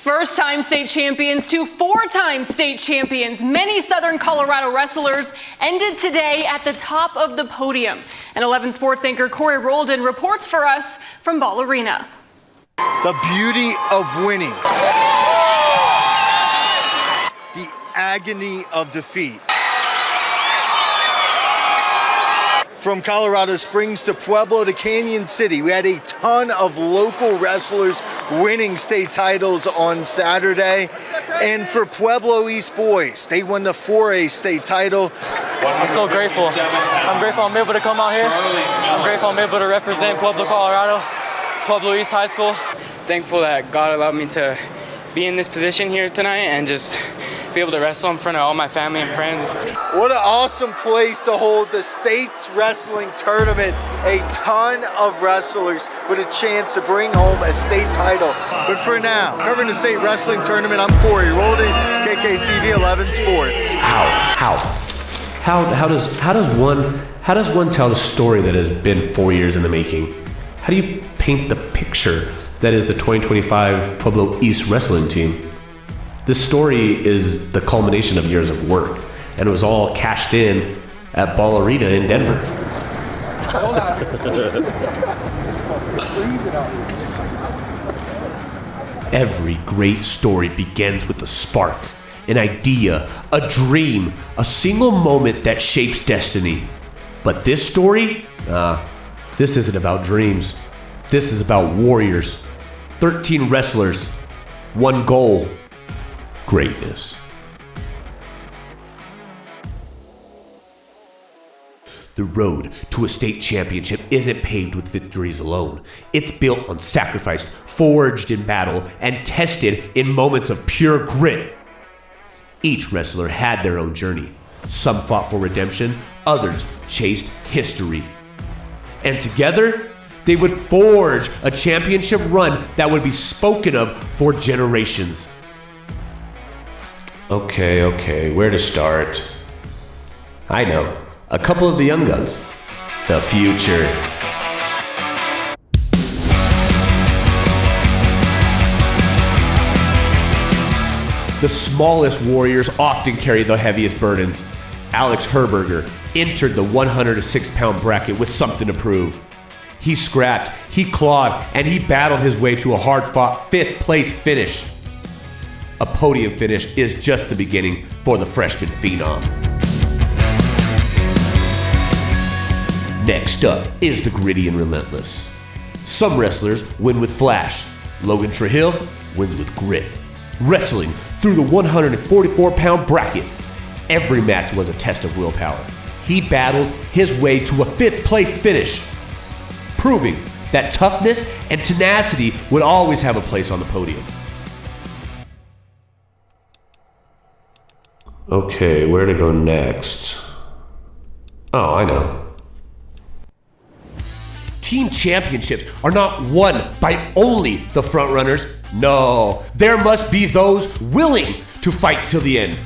First-time state champions to four-time state champions, many Southern Colorado wrestlers ended today at the top of the podium. And 11 Sports anchor Corey Roldan reports for us from Ball Arena. The beauty of winning. The agony of defeat. From Colorado Springs to Pueblo to Canyon City, we had a ton of local wrestlers winning state titles on Saturday. And for Pueblo East boys, they won the 4A state title. I'm so grateful. I'm grateful I'm able to come out here. I'm grateful I'm able to represent Pueblo, Colorado, Pueblo East High School. Thankful that God allowed me to be in this position here tonight and just be able to wrestle in front of all my family and friends. What an awesome place to hold the state's wrestling tournament. A ton of wrestlers with a chance to bring home a state title. But for now, covering the state wrestling tournament, I'm Corey Roldan, KKTV 11 Sports. How does one tell the story that has been 4 years in the making? How do you paint the picture that is the 2025 Pueblo East wrestling team? This story is the culmination of years of work, and it was all cashed in at Ball Arena in Denver. Every great story begins with a spark, an idea, a dream, a single moment that shapes destiny. But this story, this isn't about dreams. This is about warriors. 13 wrestlers, one goal. Greatness. The road to a state championship isn't paved with victories alone. It's built on sacrifice, forged in battle, and tested in moments of pure grit. Each wrestler had their own journey. Some fought for redemption, others chased history. And together, they would forge a championship run that would be spoken of for generations. Okay, where to start? I know, a couple of the young guns. The future. The smallest warriors often carry the heaviest burdens. Alex Herberger entered the 106-pound bracket with something to prove. He scrapped, he clawed, and he battled his way to a hard-fought 5th place finish. A podium finish is just the beginning for the freshman phenom. Next up is the gritty and relentless. Some wrestlers win with flash. Logan Trujillo wins with grit. Wrestling through the 144-pound bracket, every match was a test of willpower. He battled his way to a 5th place finish, proving that toughness and tenacity would always have a place on the podium. Okay, where to go next? Oh, I know. Team championships are not won by only the frontrunners. No, there must be those willing to fight till the end.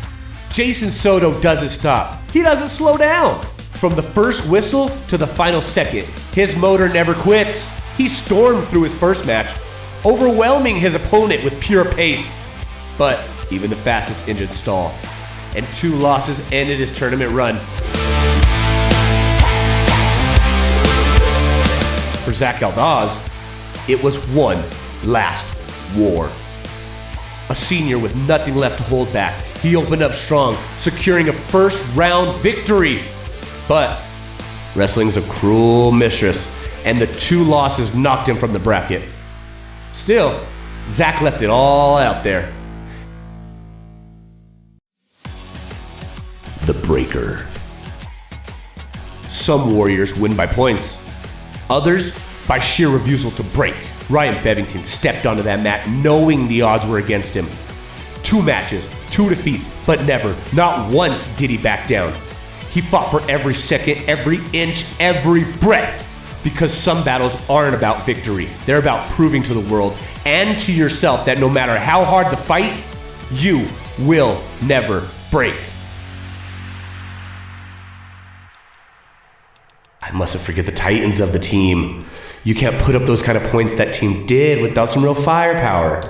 Jason Soto doesn't stop. He doesn't slow down. From the first whistle to the final second, his motor never quits. He stormed through his first match, overwhelming his opponent with pure pace. But even the fastest engine stalled, and 2 losses ended his tournament run. For Zach Aldaz, it was one last war. A senior with nothing left to hold back, he opened up strong, securing a first-round victory. But wrestling's a cruel mistress, and the 2 losses knocked him from the bracket. Still, Zach left it all out there. The breaker. Some warriors win by points, others by sheer refusal to break. Ryan Bevington stepped onto that mat knowing the odds were against him. 2 matches, 2 defeats, but never, not once did he back down. He fought for every second, every inch, every breath, because some battles aren't about victory. They're about proving to the world and to yourself that no matter how hard the fight, you will never break. I mustn't forget the titans of the team. You can't put up those kind of points that team did without some real firepower.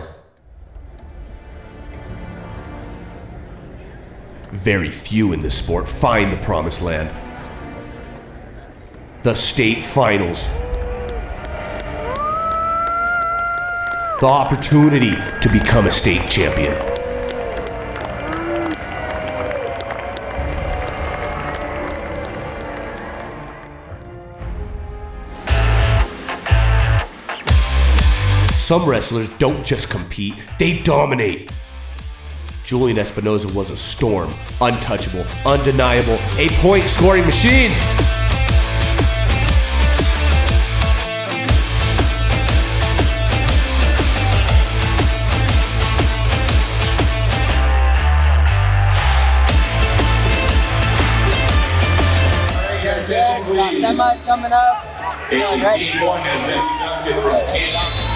Very few in this sport find the promised land. The state finals. The opportunity to become a state champion. Some wrestlers don't just compete, they dominate. Julian Espinoza was a storm, untouchable, undeniable, a point-scoring machine. We got semis coming up. Feeling ready. Has been deducted from Kansas.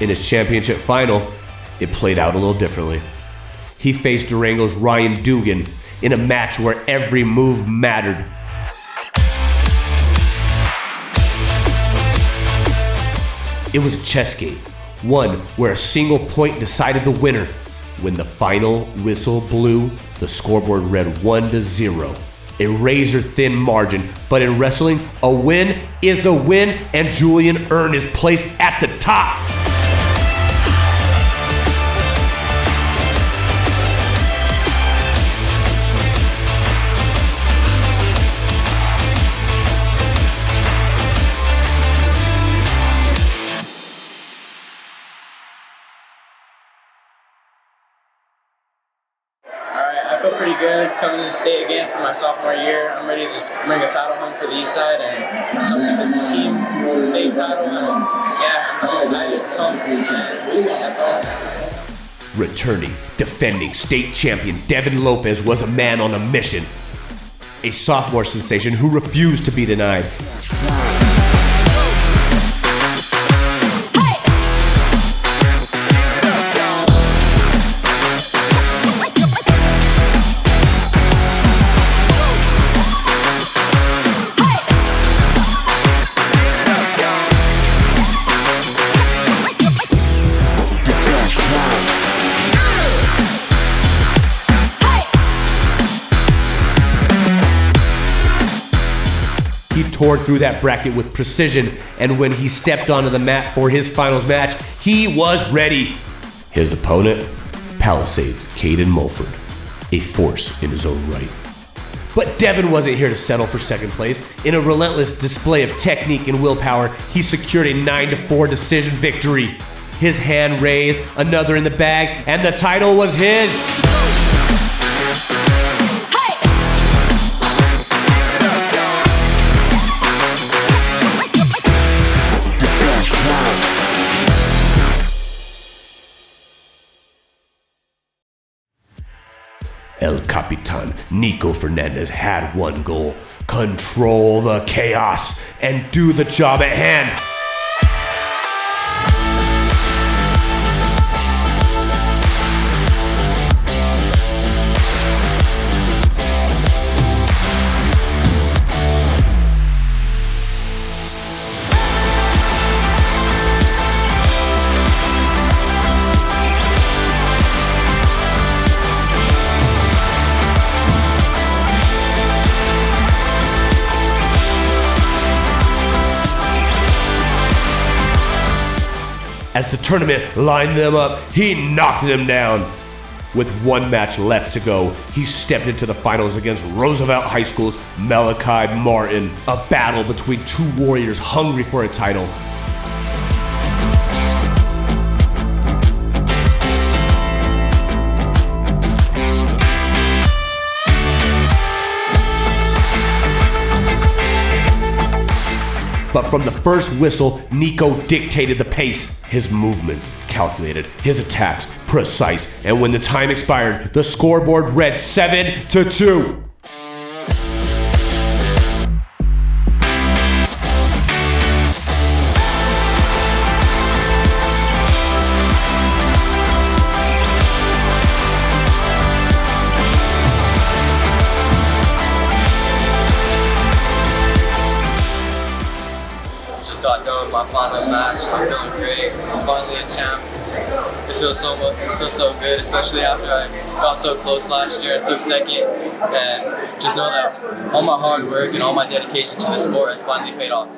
In his championship final, it played out a little differently. He faced Durango's Ryan Dugan in a match where every move mattered. It was a chess game, one where a single point decided the winner. When the final whistle blew, the scoreboard read 1-0. A razor-thin margin, but in wrestling, a win is a win, and Julian earned his place at the top. I feel pretty good coming to the state again for my sophomore year. I'm ready to just bring a title home for the East Side and help get this team to the state title. And yeah, I'm just excited to come. And that's all. Returning, defending state champion Devin Lopez was a man on a mission. A sophomore sensation who refused to be denied. He tore through that bracket with precision, and when he stepped onto the mat for his finals match, he was ready. His opponent, Palisades' Caden Mulford, a force in his own right. But Devin wasn't here to settle for second place. In a relentless display of technique and willpower, he secured a 9-4 decision victory. His hand raised, another in the bag, and the title was his. El Capitan Nico Fernandez had one goal: control the chaos and do the job at hand. As the tournament lined them up, he knocked them down. With one match left to go, he stepped into the finals against Roosevelt High School's Malachi Martin, a battle between two warriors hungry for a title. But from the first whistle, Nico dictated the pace. His movements calculated, his attacks precise, and when the time expired, the scoreboard read 7-2. finals match. I'm feeling great. I'm finally a champ. It feels so good, especially after I got so close last year and took second. And just know that all my hard work and all my dedication to the sport has finally paid off.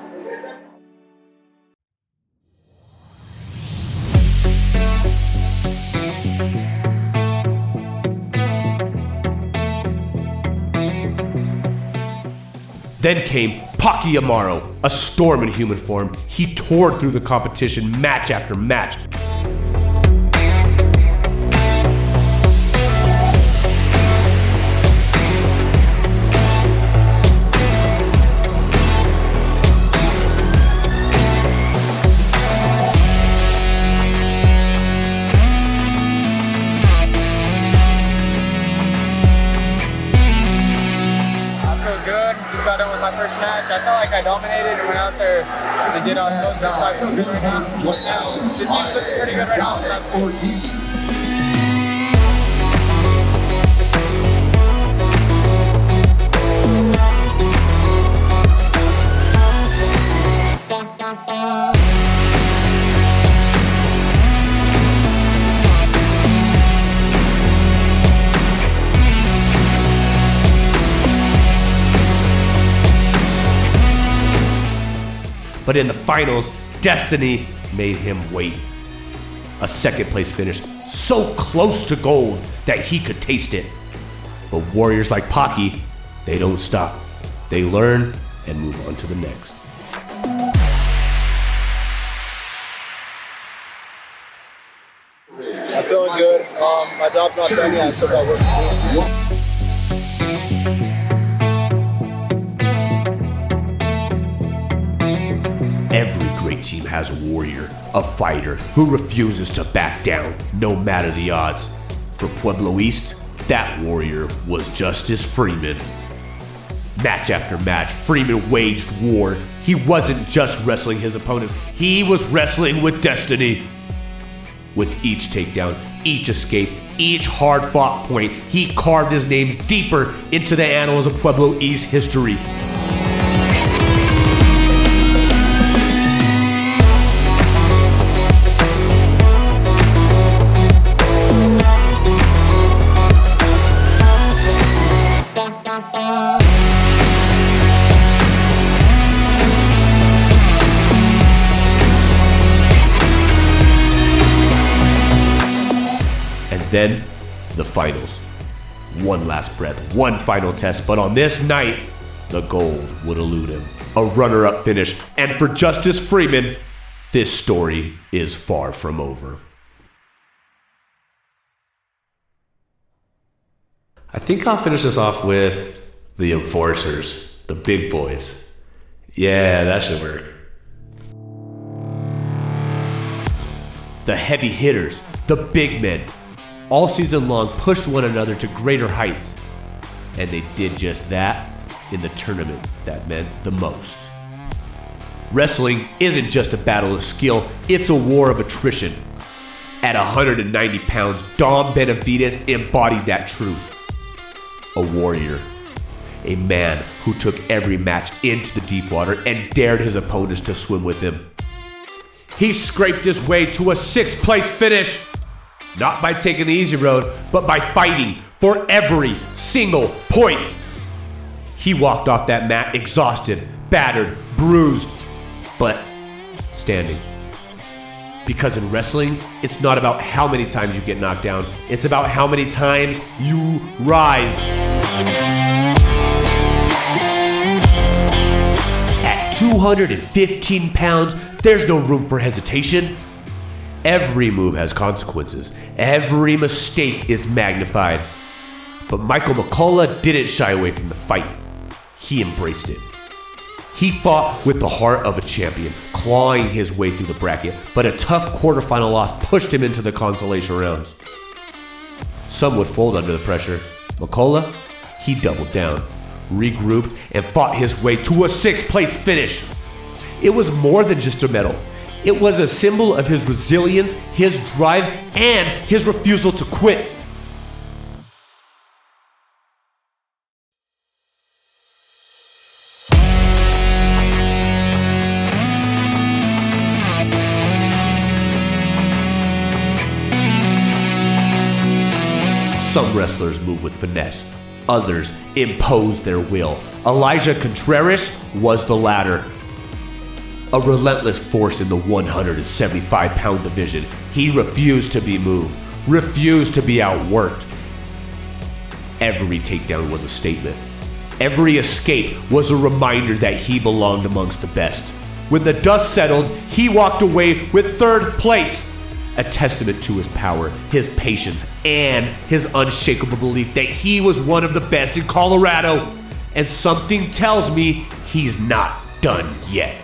Then came Paki Amaro, a storm in human form. He tore through the competition match after match. Just got done with my first match. I felt like I dominated and went out there and did all I was supposed to, so I feel good right now. The team's looking pretty good right now, so that's good. But in the finals, destiny made him wait. A second place finish, so close to gold that he could taste it. But warriors like Paki, they don't stop. They learn and move on to the next. I'm feeling good. My job's not done yet, so that works good. Every great team has a warrior, a fighter who refuses to back down no matter the odds. For Pueblo East, that warrior was Justice Freeman. Match after match, Freeman waged war. He wasn't just wrestling his opponents, he was wrestling with destiny. With each takedown, each escape, each hard-fought point, he carved his name deeper into the annals of Pueblo East history. Then, the finals. One last breath, one final test, but on this night, the gold would elude him. A runner-up finish, and for Justice Freeman, this story is far from over. I think I'll finish this off with the enforcers, the big boys. Yeah, that should work. The heavy hitters, the big men, all season long pushed one another to greater heights. And they did just that in the tournament that meant the most. Wrestling isn't just a battle of skill, it's a war of attrition. At 190 pounds, Dom Benavides embodied that truth. A warrior. A man who took every match into the deep water and dared his opponents to swim with him. He scraped his way to a 6th place finish. Not by taking the easy road, but by fighting for every single point. He walked off that mat exhausted, battered, bruised, but standing. Because in wrestling, it's not about how many times you get knocked down, it's about how many times you rise. At 215 pounds, there's no room for hesitation. Every move has consequences. Every mistake is magnified. But Michael McCullough didn't shy away from the fight. He embraced it. He fought with the heart of a champion, clawing his way through the bracket, but a tough quarterfinal loss pushed him into the consolation rounds. Some would fold under the pressure. McCullough, he doubled down, regrouped, and fought his way to a 6th place finish. It was more than just a medal. It was a symbol of his resilience, his drive, and his refusal to quit. Some wrestlers move with finesse, others impose their will. Elijah Contreras was the latter. A relentless force in the 175-pound division, he refused to be moved, refused to be outworked. Every takedown was a statement. Every escape was a reminder that he belonged amongst the best. When the dust settled, he walked away with third place, a testament to his power, his patience, and his unshakable belief that he was one of the best in Colorado. And something tells me he's not done yet.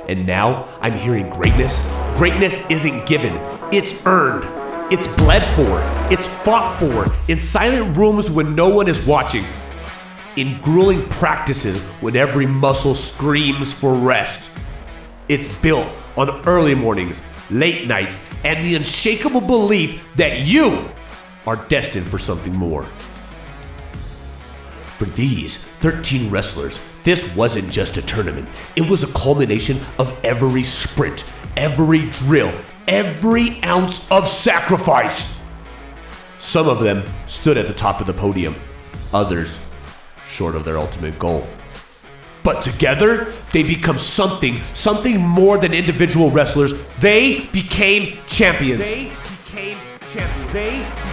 And now I'm hearing greatness. Greatness isn't given, it's earned. It's bled for, it's fought for, in silent rooms when no one is watching, in grueling practices when every muscle screams for rest. It's built on early mornings, late nights, and the unshakable belief that you are destined for something more. For these 13 wrestlers, this wasn't just a tournament. It was a culmination of every sprint, every drill, every ounce of sacrifice. Some of them stood at the top of the podium, others short of their ultimate goal. But together, they become something more than individual wrestlers. They became champions. They became champions.